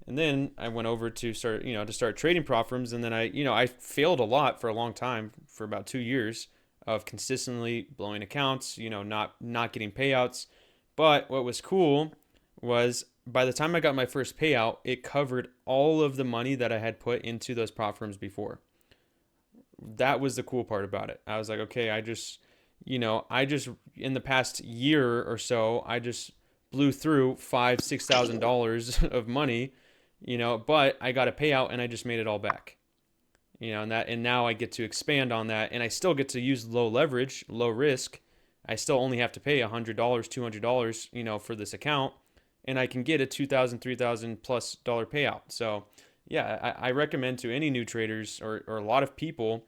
Speaker 2: and then I went over to start trading prop firms. And then I failed a lot for a long time, for about 2 years of consistently blowing accounts, not getting payouts. But what was cool was, by the time I got my first payout, it covered all of the money that I had put into those prop firms before. That was the cool part about it. I was like, okay, I just in the past year or so, I just blew through $5,000-6,000 of money, but I got a payout and I just made it all back. And now I get to expand on that, and I still get to use low leverage, low risk. I still only have to pay $100, $200, for this account, and I can get a $2,000, $3,000 plus dollar payout. So yeah, I recommend to any new traders, or a lot of people,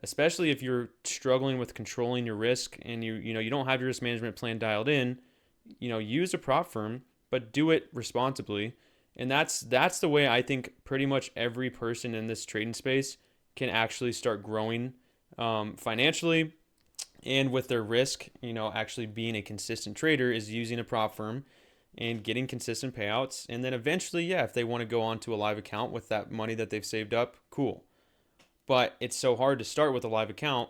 Speaker 2: especially if you're struggling with controlling your risk and you don't have your risk management plan dialed in, use a prop firm, but do it responsibly. And that's the way I think pretty much every person in this trading space can actually start growing financially, and with their risk, actually being a consistent trader, is using a prop firm and getting consistent payouts. And then eventually, yeah, if they want to go onto a live account with that money that they've saved up, cool. But it's so hard to start with a live account.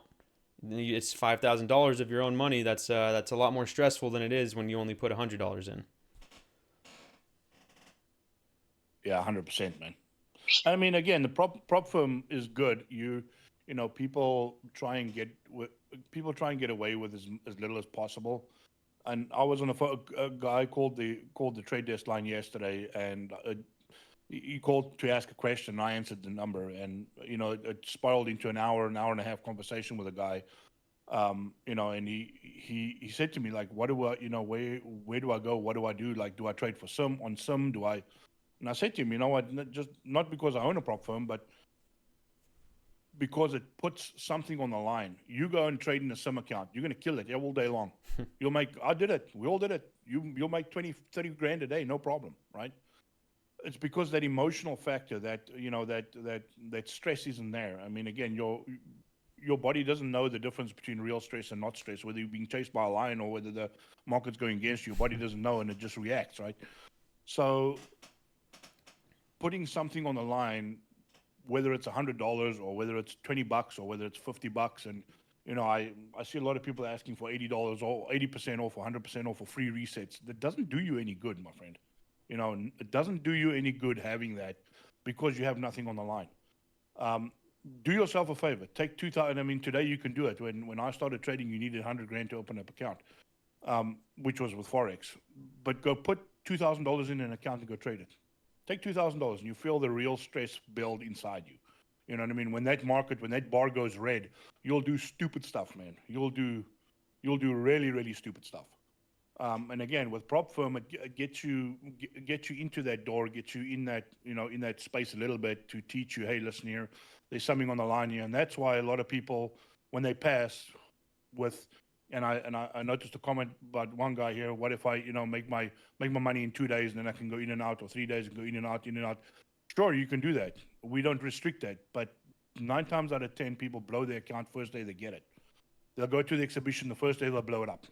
Speaker 2: It's $5,000 of your own money. That's a lot more stressful than it is when you only put $100 in.
Speaker 3: Yeah, 100%, man. I mean, again, the prop firm is good. People try and get away with as little as possible. And I was on a guy called the trade desk line yesterday, and he called to ask a question. I answered the number, and it spiraled into an hour and a half conversation with a guy. And he said to me, like, what do I, where do I go? What do I do? Like, do I trade for sim on sim? Do I? And I said to him, what? Just not because I own a prop firm, but because it puts something on the line. You go and trade in a sim account, you're going to kill it all day long. I did it. We all did it. You'll make 20, 30 grand a day, no problem, right? It's because that emotional factor that, that stress isn't there. I mean, again, your body doesn't know the difference between real stress and not stress, whether you're being chased by a lion or whether the market's going against you. Your body doesn't know, and it just reacts, right? So putting something on the line, whether it's $100 or whether it's $20 or whether it's $50, and I see a lot of people asking for $80 or 80% off or 100% off for free resets. That doesn't do you any good, my friend. It doesn't do you any good having that, because you have nothing on the line. do yourself a favor. Take 2,000. I mean, today you can do it. When I started trading, you needed 100 grand to open up account, which was with Forex. But go put $2,000 in an account and go trade it. Take $2,000 and you feel the real stress build inside you. You know what I mean? When that bar goes red, you'll do stupid stuff, man. You'll do really, really stupid stuff. And again, with prop firm, it gets you into that door, gets you in that, in that space a little bit to teach you, hey, listen here, there's something on the line here. And that's why a lot of people, when they pass with, and I noticed a comment about one guy here, what if I, make my money in 2 days and then I can go in and out, or 3 days and go in and out, in and out. Sure, you can do that. We don't restrict that, but 9 times out of 10, people blow their account first day they get it. They'll go to the exhibition the first day, they'll blow it up,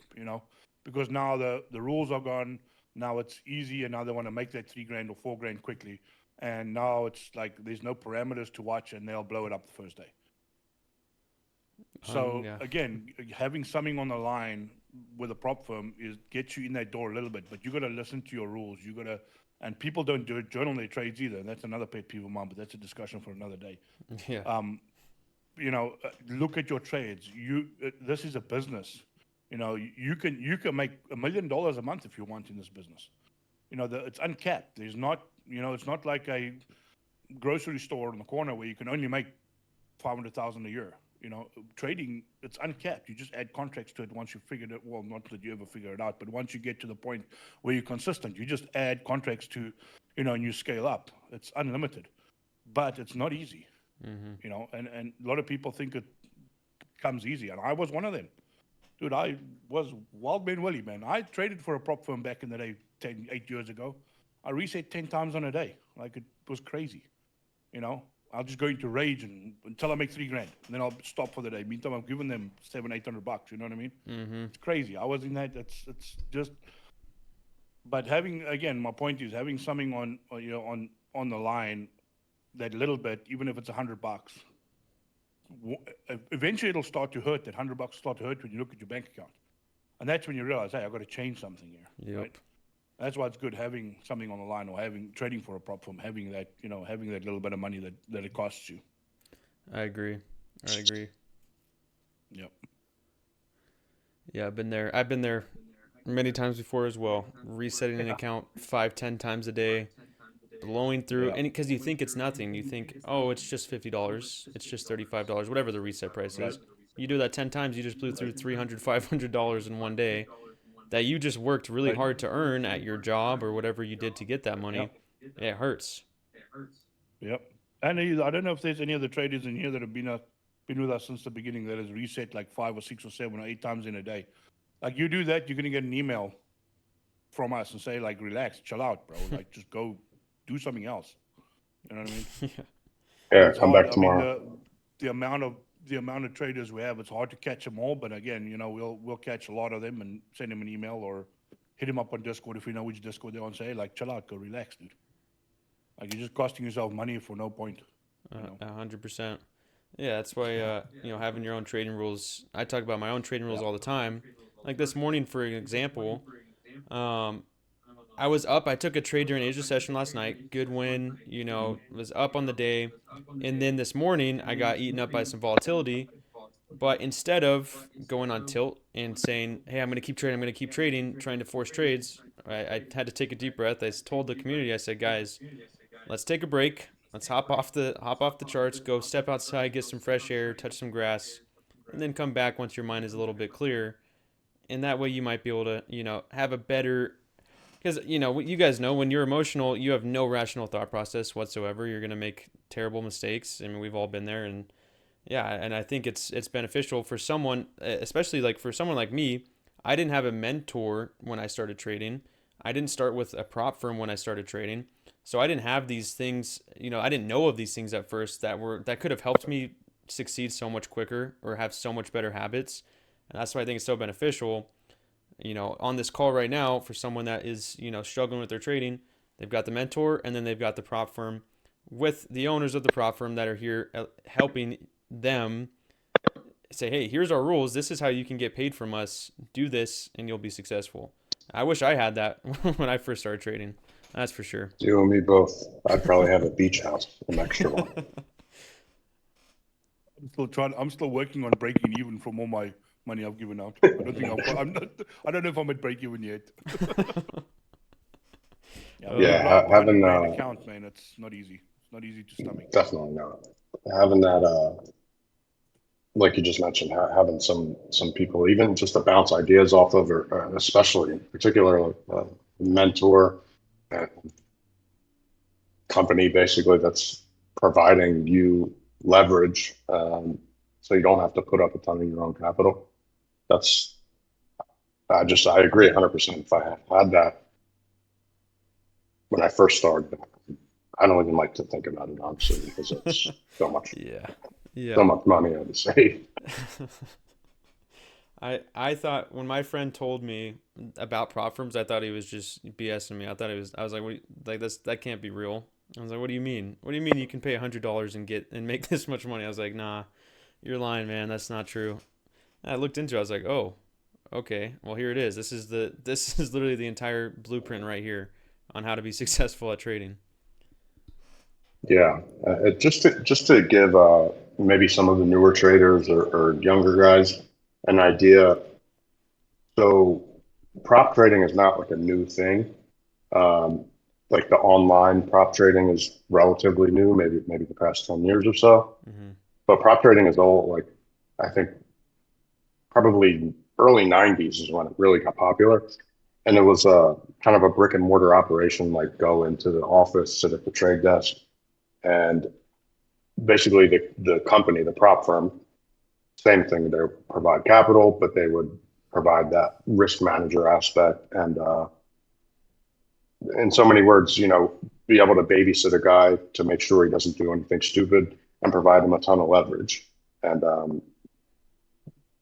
Speaker 3: because now the rules are gone. Now it's easy, and now they want to make that 3 grand or 4 grand quickly. And now it's like there's no parameters to watch, and they'll blow it up the first day. So
Speaker 2: Yeah.
Speaker 3: again, having something on the line with a prop firm is gets you in that door a little bit, but you got to listen to your rules. You got to, and people don't do journal their trades either. And that's another pet peeve of mine, but that's a discussion for another day.
Speaker 2: Yeah.
Speaker 3: Look at your trades. This is a business. You can make $1 million a month if you want in this business. It's uncapped. There's not, it's not like a grocery store on the corner where you can only make 500,000 a year. Trading, it's uncapped. You just add contracts to it once you figured it. Well, not that you ever figure it out, but once you get to the point where you're consistent, you just add contracts to, and you scale up. It's unlimited, but it's not easy.
Speaker 2: Mm-hmm.
Speaker 3: And a lot of people think it comes easy, and I was one of them. Dude, I was Wild Man Willie, man. I traded for a prop firm back in the day, 8 years ago. I reset 10 times on a day. Like, it was crazy. I'll just go into rage until I make 3 grand, and then I'll stop for the day. Meantime, I'm giving them $700-800. You know what I mean?
Speaker 2: Mm-hmm.
Speaker 3: It's crazy. I was in that. It's just. But my point is having something on the line, that little bit, even if it's $100, eventually it'll start to hurt. That $100 will start to hurt when you look at your bank account, and that's when you realize, hey, I've got to change something here.
Speaker 2: Yep.
Speaker 3: Right? That's why it's good having something on the line, or trading for a prop firm, having that little bit of money that it costs you.
Speaker 2: I agree.
Speaker 3: Yep.
Speaker 2: Yeah, I've been there many times before as well. Resetting an account 5-10 times a day, blowing through, and because you think it's nothing, you think, oh, it's just $50, it's just $35, whatever the reset price is. You do that 10 times, you just blew through $300-500 in one day that you just worked really hard to earn at your job or whatever you did to get that money. It hurts.
Speaker 3: Yep. And I don't know if there's any other traders in here that have been with us since the beginning that has reset like 5 or 6 or 7 or 8 times in a day. Like, you do that, you're going to get an email from us and say, like, relax, chill out, bro. Like, just go do something else. You know what I mean?
Speaker 1: Yeah,
Speaker 3: It's
Speaker 1: come
Speaker 3: hard.
Speaker 1: back
Speaker 3: I mean,
Speaker 1: tomorrow.
Speaker 3: the amount of traders we have, it's hard to catch them all. But again, we'll catch a lot of them and send them an email or hit them up on Discord if we know which Discord they're on. Say, like, chill out, go relax, dude. Like, you're just costing yourself money for no point.
Speaker 2: 100%. Yeah, that's why having your own trading rules. I talk about my own trading rules all the time. Like this morning, for example, I was up. I took a trade during Asia session last night. Good win. Was up on the day, and then this morning I got eaten up by some volatility. But instead of going on tilt and saying, "Hey, I'm going to keep trading, trying to force trades," I had to take a deep breath. I told the community, I said, "Guys, let's take a break. Let's hop off the charts, go step outside, get some fresh air, touch some grass, and then come back once your mind is a little bit clear. And that way you might be able to, have a better, because, you guys know when you're emotional, you have no rational thought process whatsoever. You're going to make terrible mistakes. I mean, we've all been there. And yeah, and I think it's beneficial for someone, especially like for someone like me. I didn't have a mentor when I started trading. I didn't start with a prop firm when I started trading. So I didn't have these things, I didn't know of these things at first that could have helped me succeed so much quicker or have so much better habits. And that's why I think it's so beneficial, on this call right now for someone that is, struggling with their trading. They've got the mentor, and then they've got the prop firm with the owners of the prop firm that are here helping them say, hey, here's our rules. This is how you can get paid from us. Do this and you'll be successful. I wish I had that when I first started trading. That's for sure.
Speaker 1: You and me both. I'd probably have a beach house, an extra one.
Speaker 3: I'm still working on breaking even from all my money I've given out. I don't think I'm not. I don't know if I'm at break even yet. Yeah, when you
Speaker 1: Yeah,
Speaker 3: blow up a
Speaker 1: having
Speaker 3: 100 grand account, man, it's not easy. It's not easy to stomach.
Speaker 1: definitely not having that like you just mentioned, having some people even just to bounce ideas off of, or especially particularly mentor and company basically that's providing you leverage, so you don't have to put up a ton of your own capital. That's I agree 100%. If I had that when I first started, I don't even like to think about it honestly because it's
Speaker 2: Yeah. Yeah.
Speaker 1: so much money I had to save.
Speaker 2: I thought when my friend told me about prop firms, I thought he was just BSing me. I was like, like that can't be real. I was like, what do you mean? What do you mean you can pay $100 and get and make this much money? I was like, nah, you're lying, man. That's not true. And I looked into it. I was like, oh, okay. Well, here it is. This is literally the entire blueprint right here on how to be successful at trading.
Speaker 1: Yeah, just to give maybe some of the newer traders or younger guys an idea. So prop trading is not like a new thing. Um, like the online prop trading is relatively new, maybe the past 10 years or so.
Speaker 2: Hmm.
Speaker 1: But prop trading is all like I think probably early 90s is when it really got popular. And it was a kind of a brick and mortar operation, like go into the office, sit at the trade desk, and basically the company, the prop firm, same thing. They provide capital, but they would provide that risk manager aspect and in so many words, be able to babysit a guy to make sure he doesn't do anything stupid and provide him a ton of leverage. And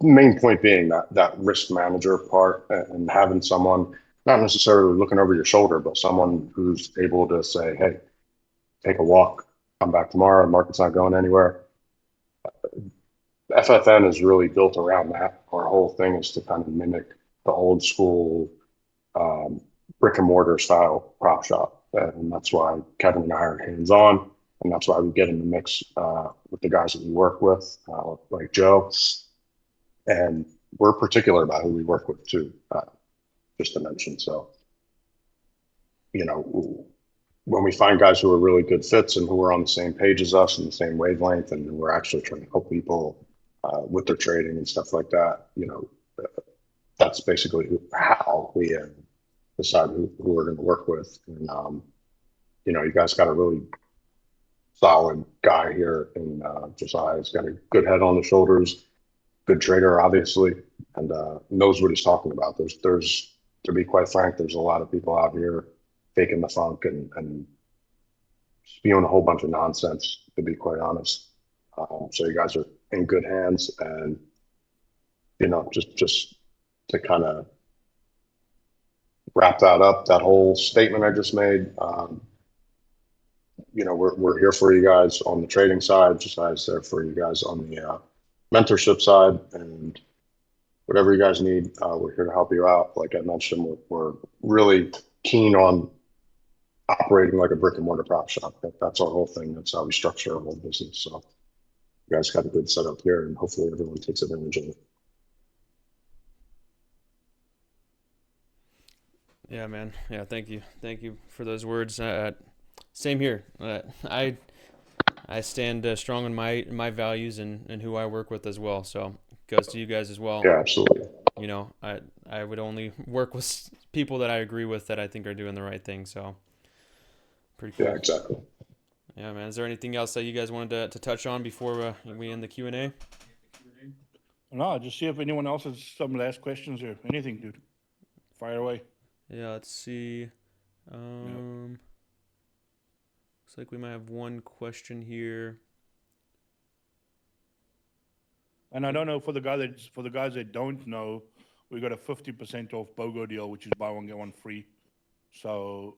Speaker 1: main point being that risk manager part and having someone not necessarily looking over your shoulder, but someone who's able to say, "Hey, take a walk, come back tomorrow. The market's not going anywhere." FFN is really built around that. Our whole thing is to kind of mimic the old school um, brick and mortar style prop shop, and that's why Kevin and I are hands on, and that's why we get in the mix with the guys that we work with, like Joe, and we're particular about who we work with too, just to mention. So, you know, when we find guys who are really good fits and who are on the same page as us and the same wavelength, and we're actually trying to help people with their trading and stuff like that, that's basically how we decide who we're going to work with. And, you guys got a really solid guy here in Josiah. He's got a good head on the shoulders, good trader, obviously, and knows what he's talking about. To be quite frank, there's a lot of people out here faking the funk and spewing a whole bunch of nonsense, to be quite honest. So you guys are in good hands, and just to kind of wrap that up, that whole statement I just made. We're here for you guys on the trading side, just as there for you guys on the mentorship side, and whatever you guys need, we're here to help you out. Like I mentioned, we're really keen on operating like a brick and mortar prop shop. That's our whole thing. That's how we structure our whole business. So you guys got a good setup here, and hopefully everyone takes advantage of it.
Speaker 2: Yeah, man. Yeah, thank you for those words. Same here. I stand strong on my values and who I work with as well. So it goes to you guys as well.
Speaker 1: Yeah, absolutely.
Speaker 2: I would only work with people that I agree with that I think are doing the right thing. So pretty
Speaker 1: Yeah,
Speaker 2: cool.
Speaker 1: exactly.
Speaker 2: Yeah, man. Is there anything else that you guys wanted to touch on before we end the Q&A?
Speaker 3: No, just see if anyone else has some last questions or anything, dude. Fire away.
Speaker 2: Yeah, let's see. Looks like we might have one question here.
Speaker 3: And I don't know for the guys that don't know, we got a 50% off BOGO deal, which is buy one get one free. So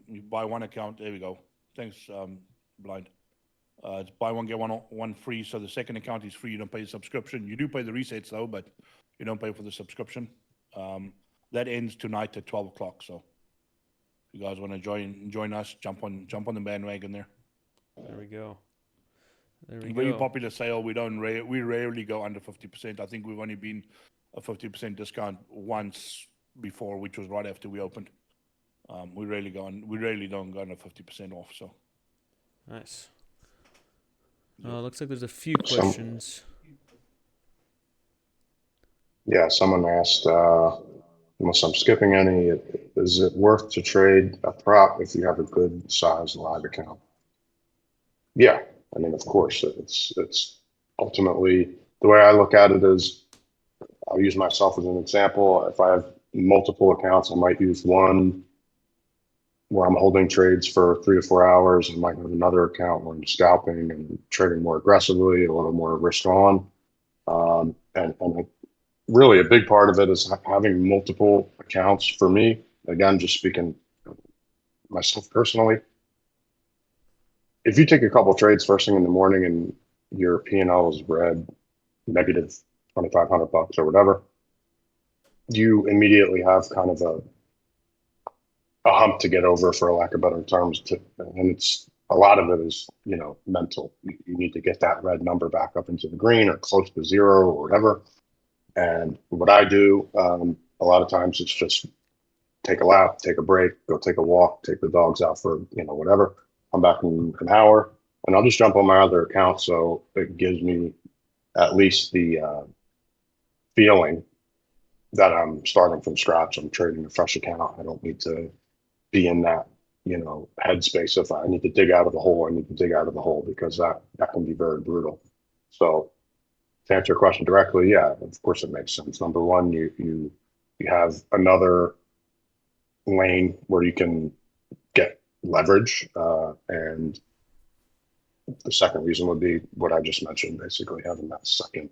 Speaker 3: you buy one account. There we go. Thanks, Blind. It's buy one get one free. So the second account is free. You don't pay the subscription. You do pay the resets though, but you don't pay for the subscription. That ends tonight at 12 o'clock. So if you guys want to join us, jump on the bandwagon there.
Speaker 2: There we go. There we
Speaker 3: Very
Speaker 2: go.
Speaker 3: popular sale. We rarely go under 50%. I think we've only been a 50% discount once before, which was right after we opened. We rarely don't go under 50% off. So
Speaker 2: Nice. Looks like there's a few
Speaker 1: Some,
Speaker 2: questions.
Speaker 1: yeah, someone asked, unless I'm skipping any, is it worth to trade a prop if you have a good size live account? Yeah, I mean, of course, it's ultimately the way I look at it is I'll use myself as an example. If I have multiple accounts, I might use one where I'm holding trades for 3 to 4 hours. I might have another account where I'm scalping and trading more aggressively, a little more risk on. And really a big part of it is having multiple accounts for me. Again, just speaking myself personally, if you take a couple trades first thing in the morning and your P&L is red, negative 2,500 bucks or whatever, you immediately have kind of a hump to get over, for a lack of better terms. And it's a lot of it is, mental. You need to get that red number back up into the green or close to zero or whatever. And what I do, a lot of times it's just take a lap, take a break, go take a walk, take the dogs out for, whatever. I'm back in an hour and I'll just jump on my other account. So it gives me at least the feeling that I'm starting from scratch. I'm trading a fresh account. I don't need to be in that, headspace. If I need to dig out of the hole, I need to dig out of the hole, because that can be very brutal. So to answer your question directly, yeah, of course it makes sense. Number one, you have another lane where you can get leverage, and the second reason would be what I just mentioned, basically having that second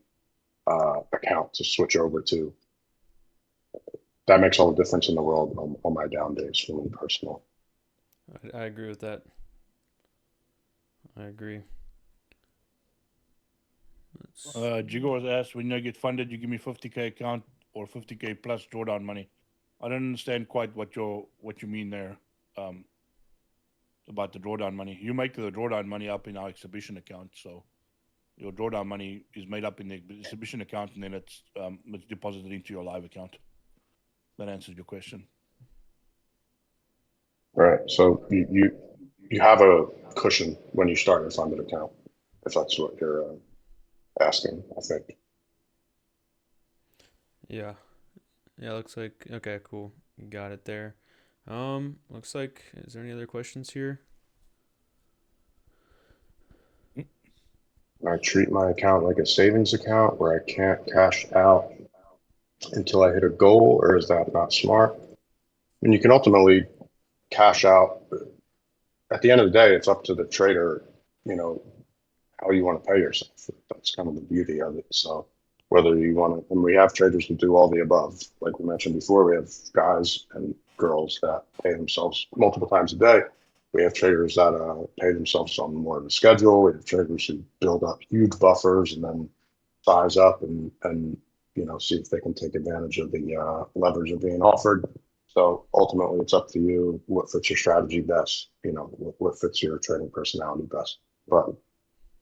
Speaker 1: account to switch over to. That makes all the difference in the world on my down days for me personally.
Speaker 2: I agree with that. I agree.
Speaker 3: Jigo was asked, when you get funded, you give me 50K account or 50K plus drawdown money. I don't understand quite what you mean there, about the drawdown money. You make the drawdown money up in our exhibition account, so your drawdown money is made up in the exhibition account, and then it's deposited into your live account. That answers your question.
Speaker 1: Right. So you have a cushion when you start your funded account, if that's what you're asking, I think.
Speaker 2: Yeah. Yeah, looks like okay, cool. You got it there. Looks like is there any other questions here?
Speaker 1: I treat my account like a savings account where I can't cash out until I hit a goal, or is that not smart? And you can ultimately cash out. At the end of the day, it's up to the trader, how you want to pay yourself. That's kind of the beauty of it. So whether you want to, and we have traders that do all the above. Like we mentioned before, we have guys and girls that pay themselves multiple times a day. We have traders that pay themselves on more of a schedule. We have traders who build up huge buffers and then size up and see if they can take advantage of the leverage of being offered. So ultimately, it's up to you what fits your strategy best. What fits your trading personality best. But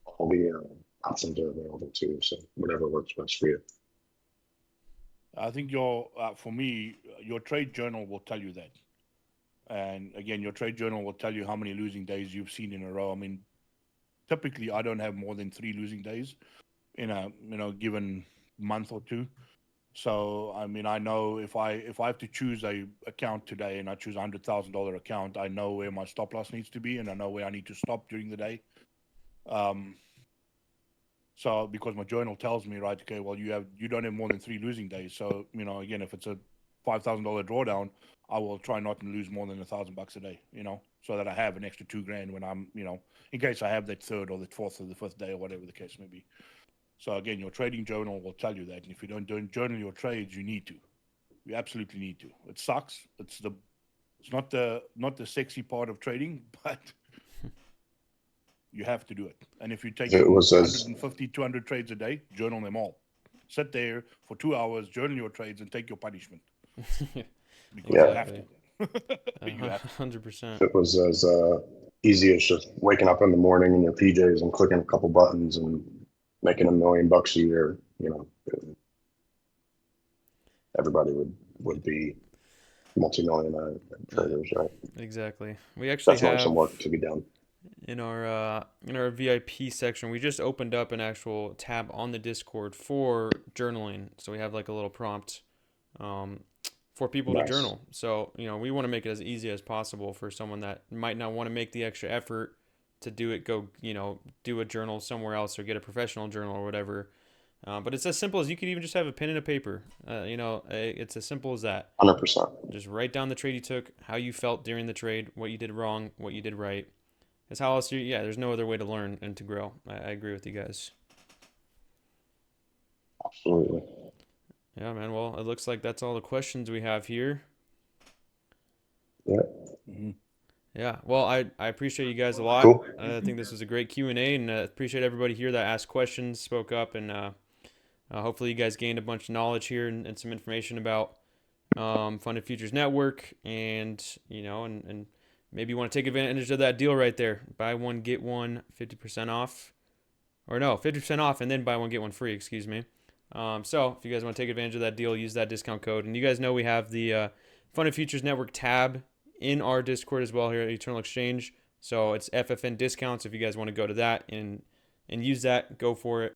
Speaker 1: all the options are available to you. So whatever works best for you.
Speaker 3: I think for me, your trade journal will tell you that. And again, your trade journal will tell you how many losing days you've seen in a row. I mean, typically I don't have more than 3 losing days in a given month or two. So I mean, I know if I have to choose a account today and I choose $100,000 account, I know where my stop loss needs to be and I know where I need to stop during the day. So because my journal tells me, right, okay, well you don't have more than 3 losing days. So again, if it's a $5,000 drawdown, I will try not to lose more than $1,000 a day, so that I have an extra $2,000 when I'm, in case I have that third or the fourth or the fifth day or whatever the case may be. So again, your trading journal will tell you that. And if you don't journal your trades, you need to. You absolutely need to. It sucks. It's not the sexy part of trading, but you have to do it. And if you take
Speaker 1: It was
Speaker 3: 150, 200 trades a day, journal them all. Sit there for 2 hours, journal your trades, and take your punishment. Because you have to. You have to.
Speaker 2: 100%.
Speaker 1: If it was as easy as just waking up in the morning in your PJs and clicking a couple buttons and making $1 million a year. Everybody would be multimillionaire traders, right?
Speaker 2: Exactly. We actually
Speaker 1: Definitely some
Speaker 2: have
Speaker 1: work to be done.
Speaker 2: in our VIP section, we just opened up an actual tab on the Discord for journaling. So we have like a little prompt for people to
Speaker 1: Nice.
Speaker 2: journal. So, we want to make it as easy as possible for someone that might not want to make the extra effort to do it, go, do a journal somewhere else or get a professional journal or whatever. But it's as simple as you could even just have a pen and a paper. It's as simple as that.
Speaker 1: 100%.
Speaker 2: Just write down the trade you took, how you felt during the trade, what you did wrong, what you did right. That's how else there's no other way to learn and to grow. I agree with you guys.
Speaker 1: Absolutely.
Speaker 2: Yeah, man. Well, it looks like that's all the questions we have here.
Speaker 1: Yeah.
Speaker 3: Mm-hmm.
Speaker 2: Yeah. Well, I appreciate you guys a lot.
Speaker 1: Cool.
Speaker 2: I think this was a great Q&A, and appreciate everybody here that asked questions, spoke up, and hopefully you guys gained a bunch of knowledge here and some information about Funded Futures Network, and and maybe you want to take advantage of that deal right there. Buy one, get one, 50% off. Or no, 50% off and then buy one, get one free, excuse me. So if you guys want to take advantage of that deal, use that discount code. And you guys know we have the Funded Futures Network tab in our Discord as well here at Eternal Exchange. So it's FFN discounts. If you guys want to go to that and use that, go for it.